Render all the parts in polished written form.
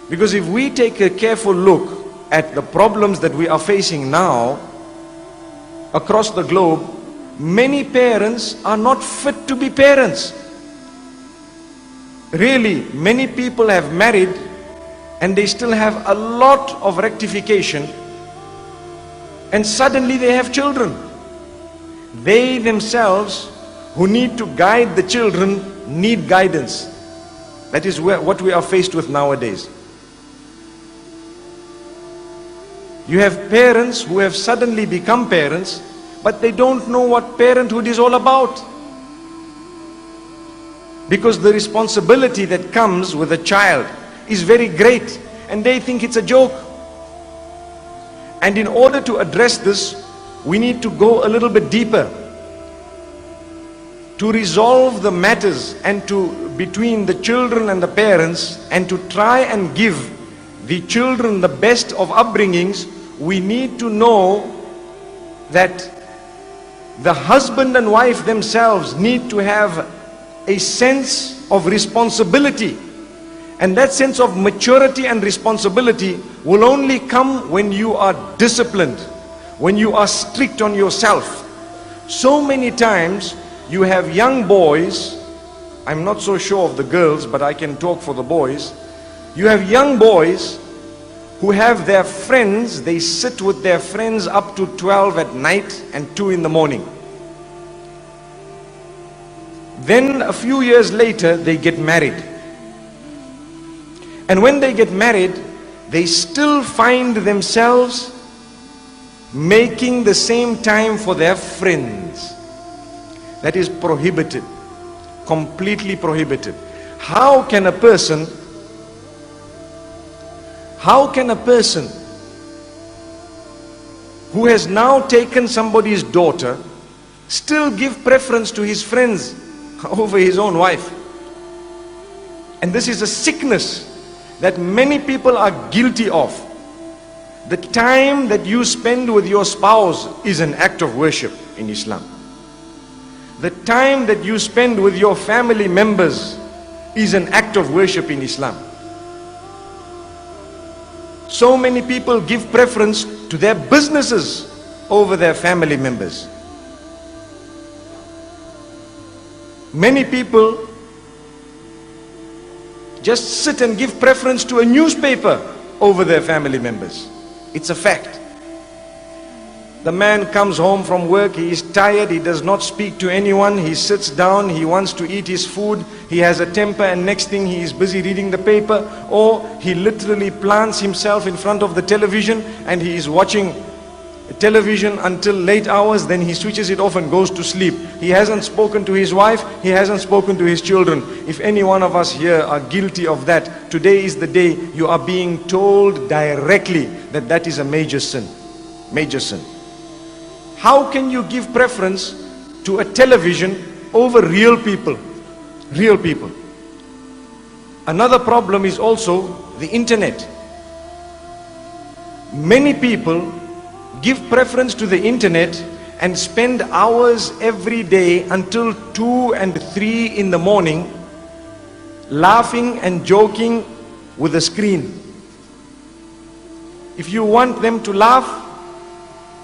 Because if we take a careful look at the problems that we are facing now across the globe, many parents are not fit to be parents. Really, many people have married and they still have a lot of rectification, and suddenly they have children. They themselves, who need to guide the children, need guidance. That is what we are faced with nowadays. You have parents who have suddenly become parents, but they don't know what parenthood is all about. Because the responsibility that comes with a child is very great, and they think it's a joke. And in order to address this, we need to go a little bit deeper to resolve the matters and between the children and the parents, and to try and give the children the best of upbringings. We need to know that the husband and wife themselves need to have a sense of responsibility, and that sense of maturity and responsibility will only come when you are disciplined, when you are strict on yourself. So many times you have young boys, I'm not so sure of the girls, but I can talk for the boys. You have young boys who have their friends, they sit with their friends up to 12 at night and 2 in the morning. Then a few years later, they get married. And when they get married, they still find themselves making the same time for their friends. That is prohibited, completely prohibited. How can a person who has now taken somebody's daughter still give preference to his friends over his own wife? And this is a sickness that many people are guilty of. The time that you spend with your spouse is an act of worship in Islam. The time that you spend with your family members is an act of worship in Islam. So many people give preference to their businesses over their family members. Many people just sit and give preference to a newspaper over their family members. It's a fact. The man comes home from work, he is tired, he does not speak to anyone, he sits down, he wants to eat his food, he has a temper, and next thing he is busy reading the paper, or he literally plants himself in front of the television and he is watching television until late hours, then he switches it off and goes to sleep. He hasn't spoken to his wife, he hasn't spoken to his children. If any one of us here are guilty of that, today is the day you are being told directly that that is a major sin. Major sin. How can you give preference to a television over real people? Real people. Another problem is also the internet. Many people give preference to the internet and spend hours every day until 2 and 3 in the morning laughing and joking with the screen. If you want them to laugh,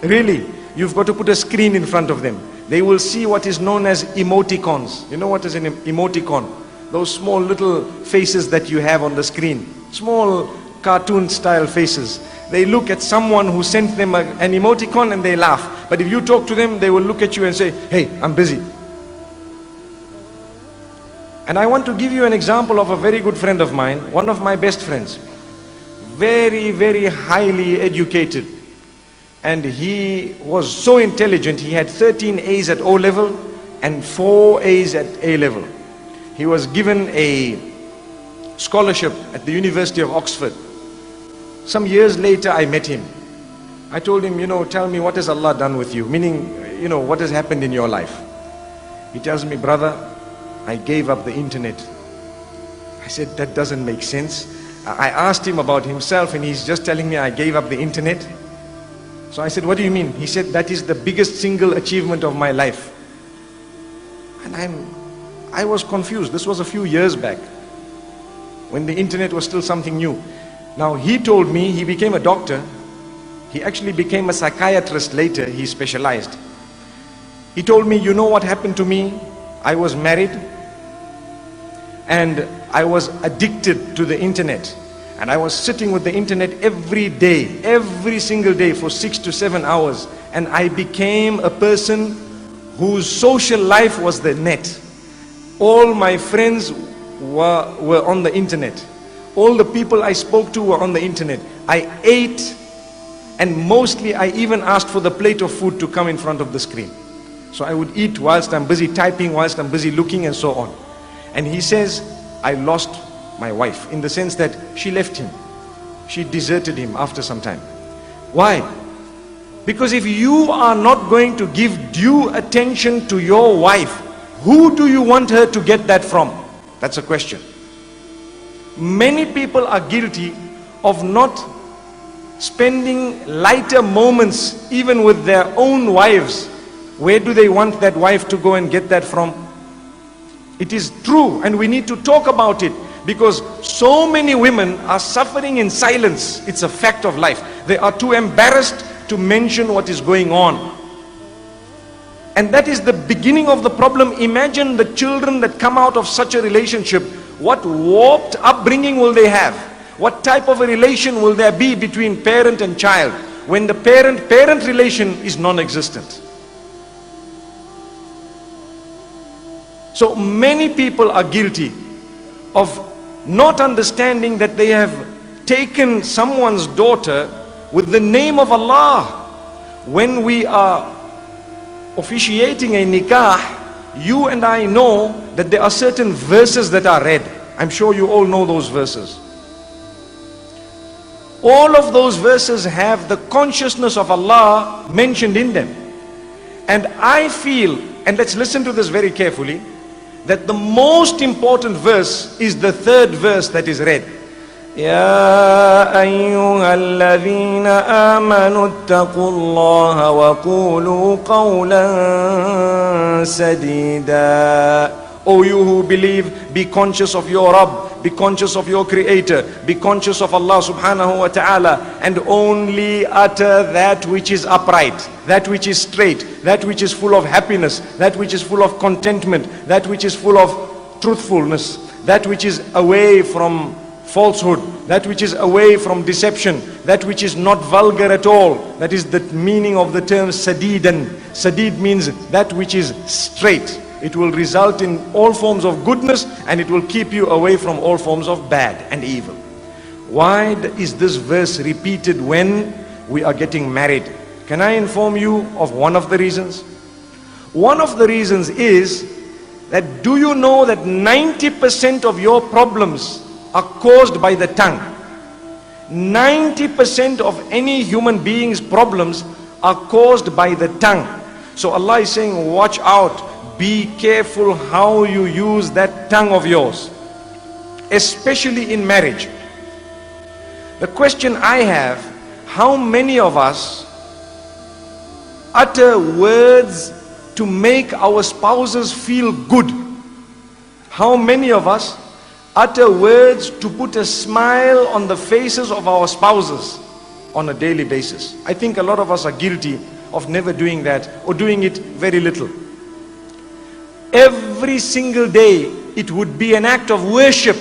really, you've got to put a screen in front of them. They will see what is known as emoticons. You know what is an emoticon? Those small little faces that you have on the screen. Small cartoon style faces. They look at someone who sent them an emoticon and they laugh. But if you talk to them, they will look at you and say, "Hey, I'm busy." And I want to give you an example of a very good friend of mine, one of my best friends. Very, very highly educated. And he was so intelligent, he had 13 A's at O level and 4 A's at A level. He was given a scholarship at the University of Oxford. Some years later I met him. I told him, tell me, what has Allah done with you? Meaning, what has happened in your life? He tells me, "Brother, I gave up the internet." I said, "That doesn't make sense." I asked him about himself and he's just telling me, "I gave up the internet." So I said, what do you mean? He said, that is the biggest single achievement of my life. And I was confused. This was a few years back, when the internet was still something new. Now he told me he became a doctor. He actually became a psychiatrist later. He specialized. He told me, you know what happened to me? I was married and I was addicted to the internet. And I was sitting with the internet every day, every single day for 6 to 7 hours. And I became a person whose social life was the net. All my friends were on the internet. All the people I spoke to were on the internet. I ate, and mostly I even asked for the plate of food to come in front of the screen. So I would eat whilst I'm busy typing, whilst I'm busy looking, and so on. And he says, I lost my wife, in the sense that she left him. She deserted him after some time. Why? Because if you are not going to give due attention to your wife, who do you want her to get that from? That's a question. Many people are guilty of not spending lighter moments even with their own wives. Where do they want that wife to go and get that from? It is true, and we need to talk about it, because so many women are suffering in silence. It's a fact of life. They are too embarrassed to mention what is going on. And that is the beginning of the problem. Imagine the children that come out of such a relationship. What warped upbringing will they have? What type of a relation will there be between parent and child when the parent-parent relation is non-existent? So many people are guilty of not understanding that they have taken someone's daughter with the name of Allah. When we are officiating a nikah, you and I know that there are certain verses that are read. I'm sure you all know those verses. All of those verses have the consciousness of Allah mentioned in them. And I feel, and let's listen to this very carefully, that the most important verse is the third verse that is read. يا أيها الذين آمنوا اتقوا الله وقولوا قولا سديدا. O you who believe, be conscious of your Rabb, be conscious of your Creator, be conscious of Allah subhanahu wa ta'ala, and only utter that which is upright, that which is straight, that which is full of happiness, that which is full of contentment, that which is full of truthfulness, that which is away from falsehood, that which is away from deception, that which is not vulgar at all. That is the meaning of the term sadidan. Sadid means that which is straight. It will result in all forms of goodness, and it will keep you away from all forms of bad and evil. Why is this verse repeated when we are getting married? Can I inform you of one of the reasons? One of the reasons is that, do you know that 90% of your problems are caused by the tongue? 90% of any human being's problems are caused by the tongue. So Allah is saying, watch out. Be careful how you use that tongue of yours, especially in marriage. The question I have, how many of us utter words to make our spouses feel good? How many of us utter words to put a smile on the faces of our spouses on a daily basis? I think a lot of us are guilty of never doing that, or doing it very little. Every single day, it would be an act of worship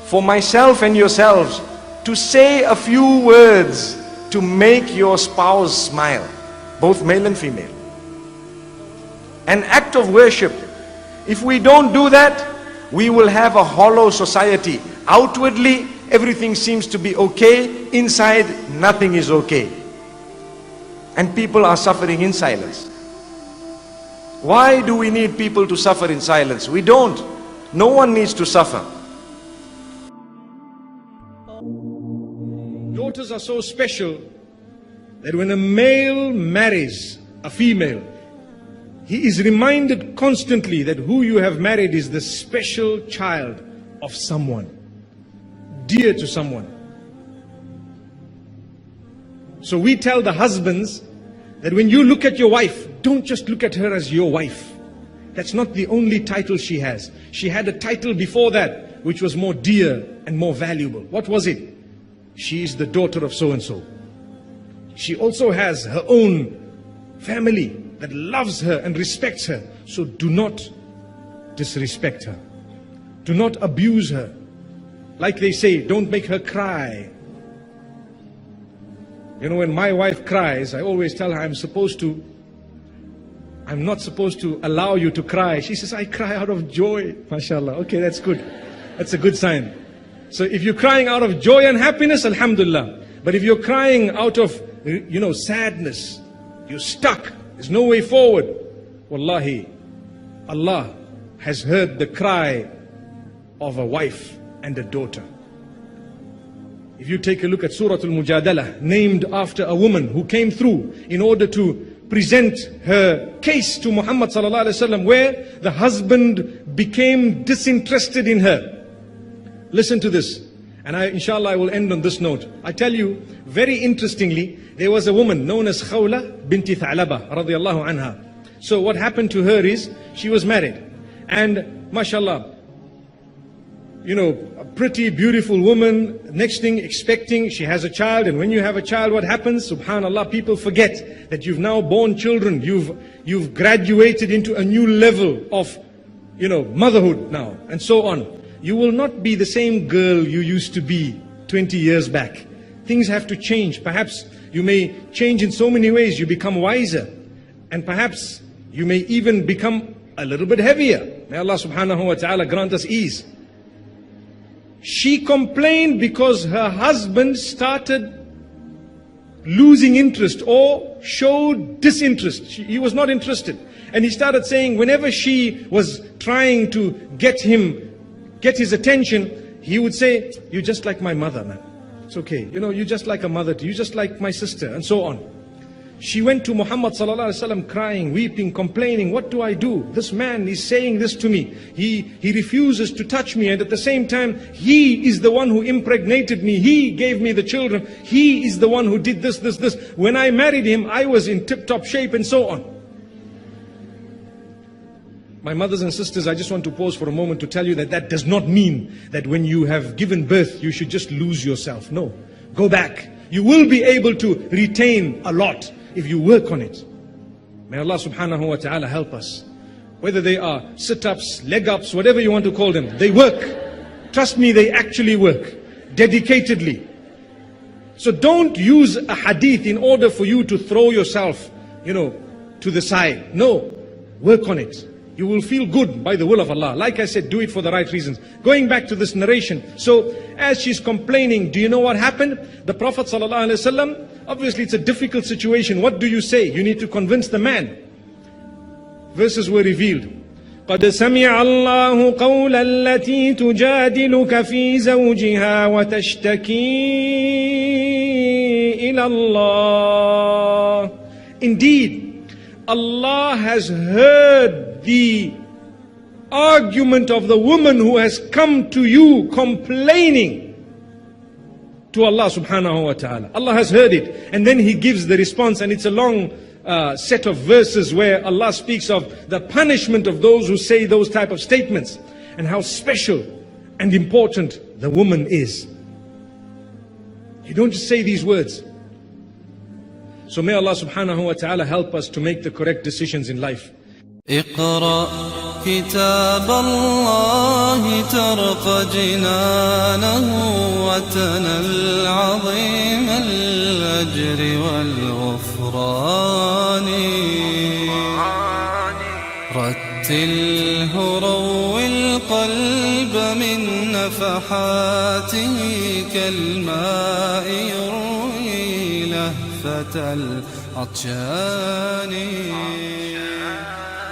for myself and yourselves to say a few words to make your spouse smile, both male and female. An act of worship. If we don't do that, we will have a hollow society. Outwardly, everything seems to be okay. Inside, nothing is okay. And people are suffering in silence. Why do we need people to suffer in silence? We don't. No one needs to suffer. Daughters are so special that when a male marries a female, he is reminded constantly that who you have married is the special child of someone, dear to someone. So we tell the husbands that when you look at your wife, don't just look at her as your wife. That's not the only title she has. She had a title before that, which was more dear and more valuable. What was it? She is the daughter of so-and-so. She also has her own family that loves her and respects her. So do not disrespect her. Do not abuse her. Like they say, don't make her cry. You know, when my wife cries, I always tell her I'm not supposed to allow you to cry. She says, I cry out of joy. MashaAllah. Okay, that's good. That's a good sign. So if you're crying out of joy and happiness, alhamdulillah. But if you're crying out of, sadness, you're stuck, there's no way forward, wallahi, Allah has heard the cry of a wife and a daughter. If you take a look at Surah Al-Mujadalah, named after a woman who came through in order to present her case to Muhammad sallallahu alaihi wasallam, where the husband became disinterested in her. Listen to this, and inshallah I will end on this note. I tell you, very interestingly, there was a woman known as Khawla binti Tha'laba radiyallahu anha. So what happened to her is, she was married, and mashallah, a pretty beautiful woman, next thing expecting, she has a child, and when you have a child, what happens? Subhanallah, people forget that you've now born children, you've graduated into a new level of, motherhood now, and so on. You will not be the same girl you used to be 20 years back. Things have to change. Perhaps you may change in so many ways. You become wiser, and perhaps you may even become a little bit heavier. May Allah subhanahu wa ta'ala grant us ease. She complained because her husband started losing interest or showed disinterest. He was not interested. And he started saying, whenever she was trying to get his attention, he would say, you're just like my mother, man. It's okay. You're just like a mother. You're just like my sister, and so on. She went to Muhammad sallallahu alaihi wasallam crying, weeping, complaining, what do I do? This man is saying this to me. He refuses to touch me, and at the same time, he is the one who impregnated me. He gave me the children. He is the one who did this. When I married him, I was in tip-top shape, and so on. My mothers and sisters, I just want to pause for a moment to tell you that does not mean that when you have given birth, you should just lose yourself. No, go back. You will be able to retain a lot if you work on it. May Allah subhanahu wa ta'ala help us. Whether they are sit-ups, leg-ups, whatever you want to call them, they work. Trust me, they actually work, dedicatedly. So don't use a hadith in order for you to throw yourself, to the side. No, work on it. You will feel good by the will of Allah. Like I said, do it for the right reasons. Going back to this narration. So as she's complaining, do you know what happened? The Prophet ﷺ, obviously it's a difficult situation. What do you say? You need to convince the man. Verses were revealed. قَدْ سَمِعَ اللَّهُ قَوْلَ الَّتِي تُجَادِلُكَ فِي زَوْجِهَا وَتَشْتَكِي إِلَى اللَّهِ. Indeed, Allah has heard the argument of the woman who has come to you complaining to Allah subhanahu wa ta'ala. Allah has heard it, and then He gives the response, and it's a long set of verses where Allah speaks of the punishment of those who say those type of statements, and how special and important the woman is. You don't just say these words. So may Allah subhanahu wa ta'ala help us to make the correct decisions in life. اقرأ كتاب الله ترق جنانه وتنل عظيم الأجر والغفران رتله روي القلب من نفحاته كالماء يروي لهفة العطشان